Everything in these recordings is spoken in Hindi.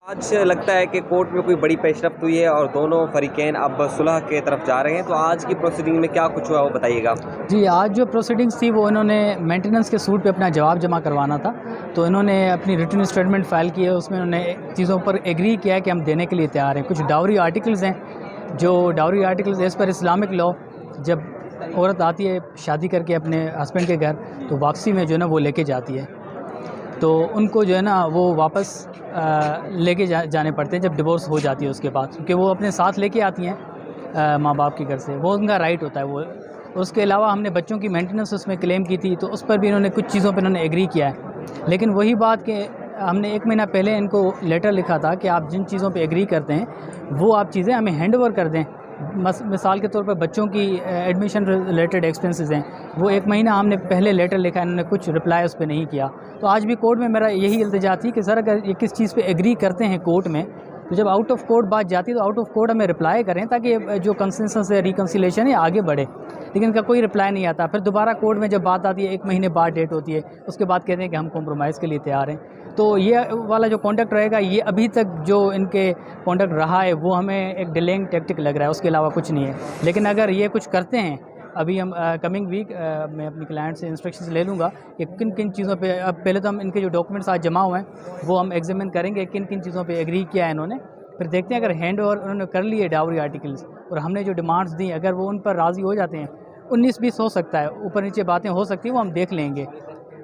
आज लगता है कि कोर्ट में कोई बड़ी पेशरफ्त हुई है और दोनों फरीकैन अब सुलह के तरफ जा रहे हैं। तो आज की प्रोसीडिंग में क्या कुछ हुआ वो बताइएगा। जी, आज जो प्रोसीडिंग्स थी वो इन्होंने मेंटेनेंस के सूट पे अपना जवाब जमा करवाना था। तो इन्होंने अपनी रिटन स्टेटमेंट फ़ाइल की है, उसमें उन्होंने चीज़ों पर एग्री किया है कि हम देने के लिए तैयार हैं। कुछ डाउरी आर्टिकल्स हैं, जो dowry articles as per Islamic law, जब औरत आती है शादी करके अपने हस्बैंड के घर, तो वापसी में जो है ना वो लेके जाती है। तो उनको जो है ना वो वापस लेके जाने पड़ते हैं जब डिवोर्स हो जाती है उसके बाद, क्योंकि वो अपने साथ लेके आती हैं माँ बाप के घर से, वो उनका राइट होता है वो। उसके अलावा हमने बच्चों की मेंटेनेंस उसमें क्लेम की थी, तो उस पर भी इन्होंने कुछ चीज़ों पर इन्होंने एग्री किया है। लेकिन वही बात कि हमने 1 महीना पहले इनको लेटर लिखा था कि आप जिन चीज़ों पे एग्री करते हैं वो आप चीज़ें हमें हैंड ओवर कर दें। मिसाल के तौर पर बच्चों की एडमिशन रिलेटेड एक्सपेंसेस हैं, वो 1 महीना हमने पहले लेटर लिखा, इन्होंने कुछ रिप्लाई उस पर नहीं किया। तो आज भी कोर्ट में मेरा यही इल्तिजा थी कि सर अगर ये किस चीज़ पे एग्री करते हैं कोर्ट में, तो जब आउट ऑफ कोर्ट बात जाती है तो आउट ऑफ कोर्ट हमें रिप्लाई करें, ताकि जो कंसेंसस है, रिकन्सिलेशन है, आगे बढ़े। लेकिन इनका कोई रिप्लाई नहीं आता। फिर दोबारा कोर्ट में जब बात आती है, 1 महीने बाद डेट होती है, उसके बाद कहते हैं कि हम कॉम्प्रोमाइज़ के लिए तैयार हैं। तो ये वाला जो कॉन्डक्ट रहेगा, ये अभी तक जो इनके कॉन्डक्ट रहा है वो हमें एक डिलेइंग टैक्टिक लग रहा है, उसके अलावा कुछ नहीं है। लेकिन अगर ये कुछ करते हैं, अभी हम कमिंग वीक मैं अपनी क्लाइंट से इंस्ट्रक्शंस ले लूँगा कि किन किन चीज़ों पे, अब पहले तो हम इनके जो डॉक्यूमेंट्स आज जमा हुए हैं वो हम एग्जामिन करेंगे, किन किन चीज़ों पे एग्री किया है इन्होंने। फिर देखते हैं अगर हैंड ओवर उन्होंने कर लिए डाउरी आर्टिकल्स और हमने जो डिमांड्स दी, अगर वो उन पर राज़ी हो जाते हैं, 19-20 हो सकता है, ऊपर नीचे बातें हो सकती हैं, वो हम देख लेंगे।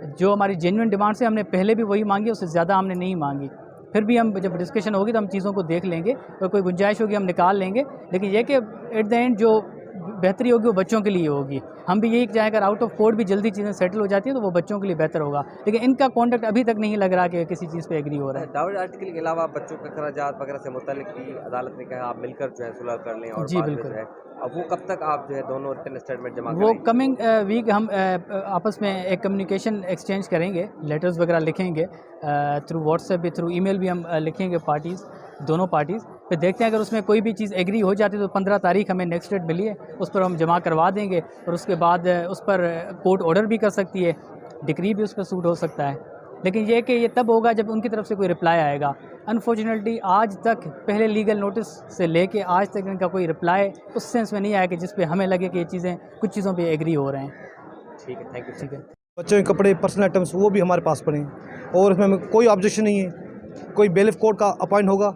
जो हमारी जेन्युइन डिमांड्स है, हमने पहले भी वही मांगी, उससे ज़्यादा हमने नहीं मांगी। फिर भी हम जब डिस्कशन होगी तो हम चीज़ों को देख लेंगे और कोई गुंजाइश होगी हम निकाल लेंगे। लेकिन ये कि एट द एंड जो बेहतरी होगी वो बच्चों के लिए होगी। हम भी यही चाहें अगर आउट ऑफ कोर्ट भी जल्दी चीज़ें सेटल हो जाती है तो वो बच्चों के लिए बेहतर होगा। लेकिन इनका कॉन्डक्ट अभी तक नहीं लग रहा कि किसी चीज़ पे एग्री हो रहा है। डाउरी आर्टिकल के अलावा बच्चों के अखराजात वगैरह से मुतल्लिक भी अदालत ने कहा आप मिलकर जो है सुलह कर लें और जी, बाद में जो बिल्कुल। है अब वो कब तक आप जो है दोनों रिटन स्टेटमेंट जमा वो करेंगे। कमिंग वीक हम आपस में एक कम्युनिकेशन एक्सचेंज करेंगे, लेटर्स वगैरह लिखेंगे, थ्रू व्हाट्सएप भी, थ्रू ईमेल भी हम लिखेंगे पार्टीज़, दोनों पार्टीज़। फिर देखते हैं अगर उसमें कोई भी चीज़ एग्री हो जाती है तो 15 तारीख हमें नेक्स्ट डेट मिली है, उस पर हम जमा करवा देंगे और उसके बाद उस पर कोर्ट ऑर्डर भी कर सकती है, डिक्री भी उस पर सूट हो सकता है। लेकिन ये कि ये तब होगा जब उनकी तरफ से कोई रिप्लाई आएगा। अनफॉर्चुनेटली आज तक पहले लीगल नोटिस से लेके आज तक इनका कोई रिप्लाई उस सेंस में नहीं आया कि जिस पे हमें लगे कि ये चीज़ें कुछ चीज़ों पे एग्री हो रहे हैं। ठीक है, थैंक यू ठीक सर। है। बच्चों के कपड़े, पर्सनल आइटम्स वो भी हमारे पास पड़े हैं और उसमें हमें कोई ऑब्जेक्शन नहीं है। कोई बेलिफ कोर्ट का अपॉइंट होगा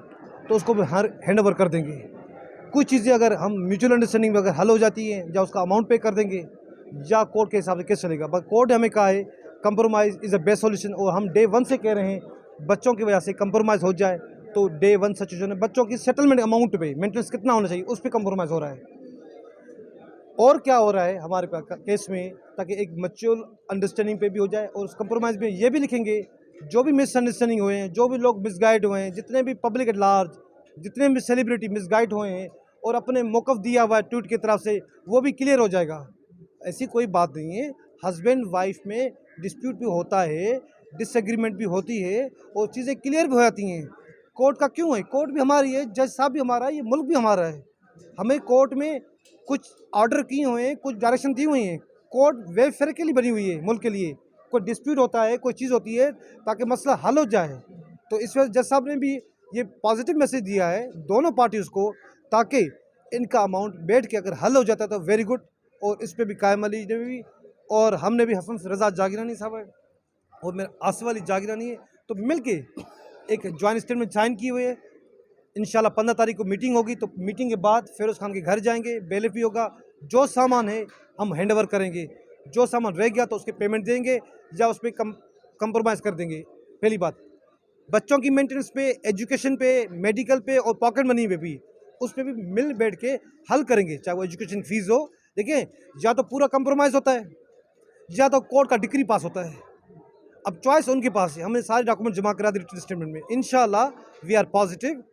तो उसको भी हर हैंड ओवर कर देंगे। कुछ चीज़ें अगर हम म्यूचुअल अंडरस्टैंडिंग में अगर हल हो जाती हैं या उसका अमाउंट पे कर देंगे या कोर्ट के हिसाब से केस चलेगा, बट कोर्ट ने हमें कहा है compromise is the best solution. और हम डे 1 से कह रहे हैं बच्चों की वजह से कंप्रोमाइज़ हो जाए तो डे 1 सिचुएशन है, बच्चों की सेटलमेंट अमाउंट पे मेंटेनेंस कितना होना चाहिए उस पर कंप्रोमाइज़ हो रहा है। और क्या हो रहा है हमारे केस में, ताकि एक मैच्योर अंडरस्टैंडिंग पे भी हो जाए। और उस कंप्रोमाइज़ में ये भी लिखेंगे जो भी मिसअंडरस्टैंडिंग हुए हैं, जो भी लोग मिसगाइड हुए हैं, जितने भी पब्लिक एट लार्ज, जितने भी सेलिब्रिटी मिसगाइड हुए हैं और अपने मौक़िफ़ दिया हुआ है ट्वीट की तरफ से, वो भी क्लियर हो जाएगा। ऐसी कोई बात नहीं है। हस्बैंड वाइफ में डिस्प्यूट भी होता है, डिसएग्रीमेंट भी होती है और चीज़ें क्लियर भी हो जाती हैं। कोर्ट का क्यों है? कोर्ट भी हमारी है, जज साहब भी हमारा है, ये मुल्क भी हमारा है। हमें कोर्ट में कुछ ऑर्डर किए हुए हैं, कुछ डायरेक्शन दी हुई हैं। कोर्ट वेलफेयर के लिए बनी हुई है, मुल्क के लिए। कोई डिस्प्यूट होता है, कोई चीज़ होती है ताकि मसला हल हो जाए। तो इस वजह जज साहब ने भी ये पॉजिटिव मैसेज दिया है दोनों पार्टीज़ को, ताकि इनका अमाउंट बैठ के अगर हल हो जाता है तो वेरी गुड। और इस पर भी कायम अली ने भी और हमने भी, हसन रज़ा जागीरानी साहब है और मेरे आसिफ अली जागीरानी है, तो मिल के एक जॉइंट स्टेटमेंट साइन की हुई है। इंशाल्लाह 15 तारीख को मीटिंग होगी, तो मीटिंग के बाद फिरोज़ खान के घर जाएंगे, बेलिफ भी होगा। जो सामान है हम हैंड ओवर करेंगे, जो सामान रह गया तो उसके पेमेंट देंगे या उस पर कंप्रोमाइज़ कर देंगे। पहली बात, बच्चों की मेंटेनेंस पे, एजुकेशन पे, मेडिकल पे और पॉकेट मनी पे भी, उस पर भी मिल बैठ के हल करेंगे। चाहे वो एजुकेशन फ़ीस हो, देखिए या तो पूरा कंप्रोमाइज़ होता है या तो कोर्ट का डिक्री पास होता है। अब चॉइस उनके पास है। हमने सारे डॉक्यूमेंट जमा करा दिए रिटन स्टेटमेंट में। इंशाल्लाह वी आर पॉजिटिव,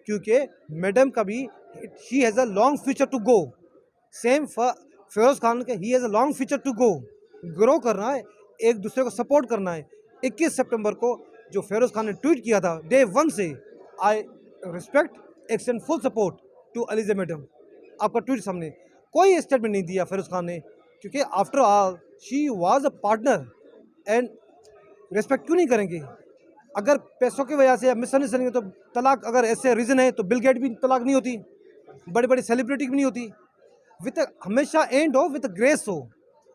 क्योंकि मैडम का भी she has a long future to go. Same Firoz Khan के he has a long future to go. Grow करना है, एक दूसरे को सपोर्ट करना है। 21 सितंबर को जो फिरोज़ खान ने ट्वीट किया था, डे 1 से I respect extend full support to Aliza madam. आपका ट्वीट सामने, कोई स्टेटमेंट नहीं दिया फिरोज़ खान ने, क्योंकि after all she was a partner. And respect क्यों नहीं करेंगे? अगर पैसों की वजह से मिसअंडरस्टैंडिंग तो तलाक अगर ऐसे रीज़न है तो बिल गेट भी तलाक नहीं होती, बड़ी बड़ी सेलिब्रिटी भी नहीं होती। विद हमेशा एंड हो विद ग्रेस हो,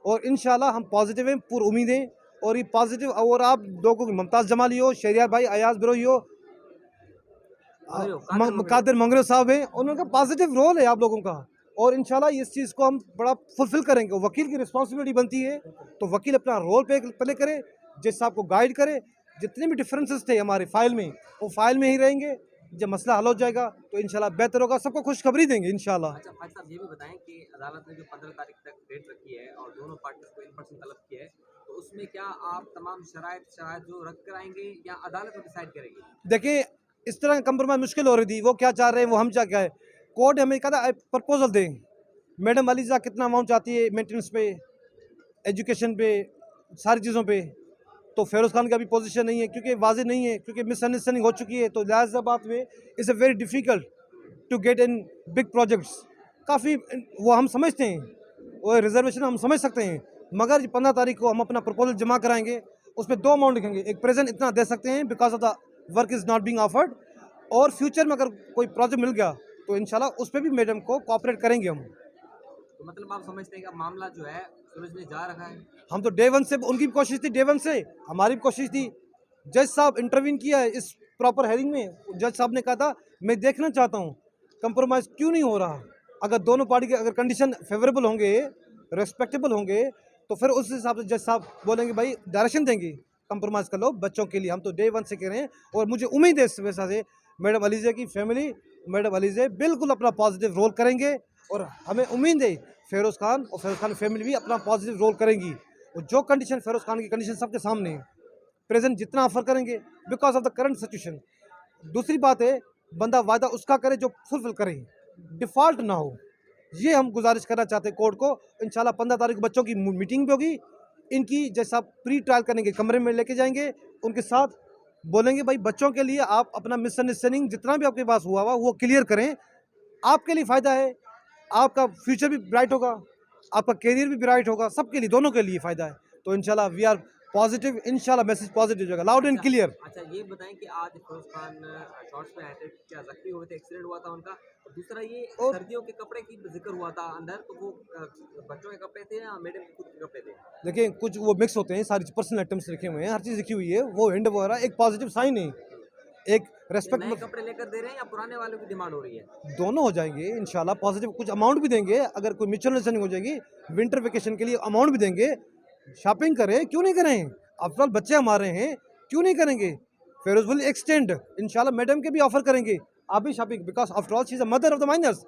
और इंशाल्लाह हम पॉजिटिव हैं, पूरी उम्मीदें। और ये पॉजिटिव, और आप लोगों की मुमताज़ जमाली हो, शहरियार भाई, अयाज बिरोही हो, कादिर मंगरो साहब हैं, उनका पॉजिटिव रोल है आप लोगों का। और इंशाल्लाह इस चीज़ को हम बड़ा फुलफिल करेंगे। वकील की रिस्पॉन्सिबिलिटी बनती है तो वकील अपना रोल प्ले करे, जज साहब को गाइड करे। जितने भी डिफरेंसेस थे हमारे फाइल में, वो फाइल में ही रहेंगे। जब मसला हल हो जाएगा तो इंशाल्लाह बेहतर होगा, सबको खुशखबरी देंगे इंशाल्लाह। अच्छा फाइज साहब, ये भी बताएं कि अदालत ने जो 15 तारीख तक डेट रखी है और दोनों पार्टीज को इन पर्सन तलब किया है, तो उसमें क्या आप तमाम शराइत जो रख कर आएंगे या अदालत में डिसाइड करेगी? देखिए, इस तरह कंप्रोमाइज़ मुश्किल हो रही थी। वो क्या चाह रहे हैं, वो हम क्या है। कोर्ट हमें कहा था प्रपोजल दें, मैडम अलीज़ा कितना अमाउंट चाहती है मेंटेनेंस पे, एजुकेशन पे, सारी चीज़ों पे। तो फिरोज़ खान का भी पोजीशन नहीं है, क्योंकि वाज़ेह नहीं है, क्योंकि मिसअंडरस्टैंडिंग हो चुकी है। तो लिहाजा बात में it's a very difficult to get in big projects. काफ़ी वो हम समझते हैं, वो रिजर्वेशन हम समझ सकते हैं, मगर 15 तारीख को हम अपना प्रपोजल जमा कराएंगे। उसमें 2 अमाउंट लिखेंगे, एक प्रेजेंट इतना दे सकते हैं because of the work is not being offered, और फ्यूचर में अगर कोई प्रोजेक्ट मिल गया तो इंशाल्लाह उस पर भी मैडम को कोऑपरेट करेंगे हम। तो मतलब आप समझते हैं कि मामला जो है सुलझने जा रहा है? हम तो डे वन से, उनकी भी कोशिश थी, डे वन से हमारी भी कोशिश थी। जज साहब इंटरवीन किया है इस प्रॉपर हेयरिंग में। जज साहब ने कहा था मैं देखना चाहता हूँ कंप्रोमाइज़ क्यों नहीं हो रहा। अगर दोनों पार्टी के अगर कंडीशन फेवरेबल होंगे, रेस्पेक्टेबल होंगे, तो फिर उस हिसाब से जज साहब बोलेंगे भाई डायरेक्शन देंगे, कंप्रोमाइज़ कर लो बच्चों के लिए। हम तो डे वन से कह रहे हैं, और मुझे उम्मीद है इस वजह से मैडम अलीज़ा की फैमिली, मैडम अलीज़ा बिल्कुल अपना पॉजिटिव रोल करेंगे। और हमें उम्मीद है फिरोज़ खान और फिरोज़ खान फैमिली भी अपना पॉजिटिव रोल करेंगी। और जो कंडीशन फिरोज़ खान की कंडीशन सबके सामने है, प्रेजेंट जितना ऑफर करेंगे because of the current situation. दूसरी बात है, बंदा वादा उसका करे जो फुलफिल करे, डिफ़ॉल्ट ना हो। ये हम गुजारिश करना चाहते हैं कोर्ट को। इंशाल्लाह 15 तारीख को बच्चों की मीटिंग भी होगी। इनकी जैसा प्री ट्रायल करेंगे, कमरे में लेके जाएंगे, उनके साथ बोलेंगे भाई बच्चों के लिए आप अपना मिसअंडरस्टैंडिंग जितना भी आपके पास हुआ वो क्लियर करें। आपके लिए फ़ायदा है, आपका फ्यूचर भी ब्राइट होगा, आपका करियर भी ब्राइट होगा, सबके लिए, दोनों के लिए फ़ायदा है। तो इंशाल्लाह वी आर पॉजिटिव, इंशाल्लाह मैसेज पॉजिटिव जाएगा, लाउड एंड क्लियर। अच्छा ये बताएं कि आज फिरोज खान शॉर्ट्स में आए थे, क्या जख्मी हुए थे, एक्सीडेंट हुआ था उनका? और दूसरा ये और सर्दियों के कपड़े की जिक्र हुआ था अंदर, तो वो बच्चों के कपड़े थे या मैडम के खुद के कपड़े थे? देखिए, कुछ वो मिक्स होते हैं, सारी पर्सनल आइटम्स लिखे हुए हैं, हर चीज़ लिखी हुई है। वो हैंड वगैरह एक पॉजिटिव साइन है, एक रेस्पेक्ट। नए कपड़े लेकर दे रहे हैं या पुराने वालों की डिमांड हो रही है? दोनों हो जाएंगे इंशाल्लाह पॉजिटिव। कुछ अमाउंट भी देंगे, अगर कोई म्यूचुअल अंडरस्टैंडिंग हो जाएगी, विंटर वेकेशन के लिए अमाउंट भी देंगे। शॉपिंग करें, क्यों नहीं करें? आफ्टर ऑल बच्चे हमारे हैं, क्यों नहीं करेंगे? फिरोज विल एक्सटेंड, इंशाल्लाह मैडम के भी ऑफर करेंगे आप भी shopping, because after all she is a mother of the minors.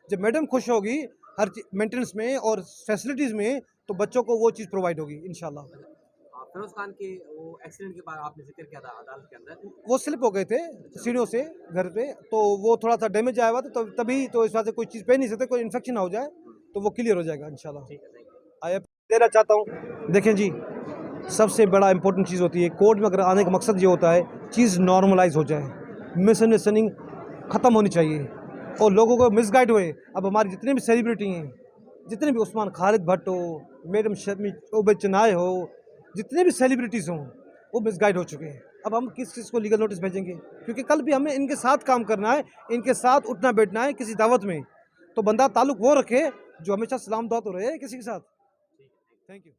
जब मैडम खुश होगी हर मेंटेनेंस में और फैसिलिटीज़ में, तो बच्चों को वो चीज़ प्रोवाइड होगी इंशाल्लाह। फिरोज खान के वो एक्सीडेंट के बाद आपने जिक्र किया था अदालत के अंदर, वो स्लिप हो गए थे सीढ़ियों से घर पे, तो वो थोड़ा सा डैमेज आया हुआ था, तो तभी तो इस वजह से कोई चीज़ पहन नहीं सकते, कोई इन्फेक्शन ना हो जाए, तो वो क्लियर हो जाएगा इंशाल्लाह। ठीक है, थैंक यू। आया देना चाहता हूँ। देखें जी, सबसे बड़ा इंपॉर्टेंट चीज़ होती है कोर्ट में अगर आने का मकसद ये होता है चीज़ नॉर्मलाइज हो जाए, मिसअंडरस्टैंडिंग ख़त्म होनी चाहिए और लोगों को मिसगाइड हुए। अब हमारी जितने भी सेलिब्रिटी हैं, जितने भी उस्मान खालिद भट्ट हो, मैडम शर्मी ओबे चनाय हो, जितने भी सेलिब्रिटीज़ हों, वो मिसगाइड हो चुके हैं। अब हम किस चीज़ को लीगल नोटिस भेजेंगे? क्योंकि कल भी हमें इनके साथ काम करना है, इनके साथ उठना बैठना है किसी दावत में, तो बंदा ताल्लुक़ वो रखे जो हमेशा सलाम दुआ तो रहे किसी के साथ। Thank you.